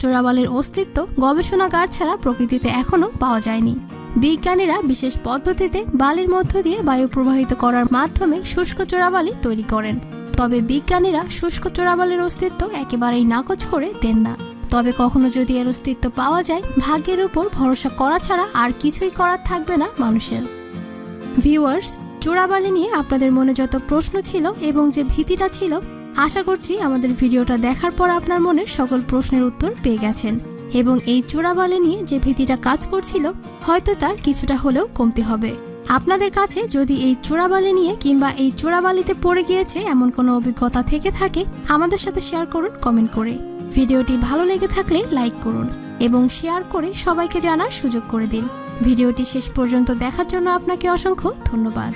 চোরাবালির অস্তিত্ব গবেষণাগার ছাড়া প্রকৃতিতে এখনো পাওয়া যায়নি। বিজ্ঞানীরা বিশেষ পদ্ধতিতে বালির মধ্য দিয়ে বায়ু প্রবাহিত করার মাধ্যমে শুষ্ক চোরাবালি তৈরি করেন। তবে বিজ্ঞানীরা শুষ্ক চোরাবালির অস্তিত্ব একেবারেই নাকচ করে দেন না। তবে কখনো যদি এর অস্তিত্ব পাওয়া যায়, ভাগ্যের উপর ভরসা করা ছাড়া আর কিছুই করার থাকবে না মানুষের। ভিউয়ার্স, চোরাবালি নিয়ে আপনাদের মনে যত প্রশ্ন ছিল এবং যে ভীতিটা ছিল, আশা করছি আমাদের ভিডিওটা দেখার পর আপনার মনের সকল প্রশ্নের উত্তর পেয়ে গেছেন এবং এই চোরাবালি নিয়ে যে ভীতিটা কাজ করছিল হয়তো তার কিছুটা হলেও কমতে হবে। আপনাদের কাছে যদি এই চোরাবালি নিয়ে কিংবা এই চোরাবালিতে পড়ে গিয়েছে এমন কোনো অভিজ্ঞতা থেকে থাকে, আমাদের সাথে শেয়ার করুন কমেন্ট করে। ভিডিওটি ভালো লেগে থাকলে লাইক করুন এবং শেয়ার করে সবাইকে জানার সুযোগ করে দিন। ভিডিওটি শেষ পর্যন্ত দেখার জন্য আপনাকে অসংখ্য ধন্যবাদ।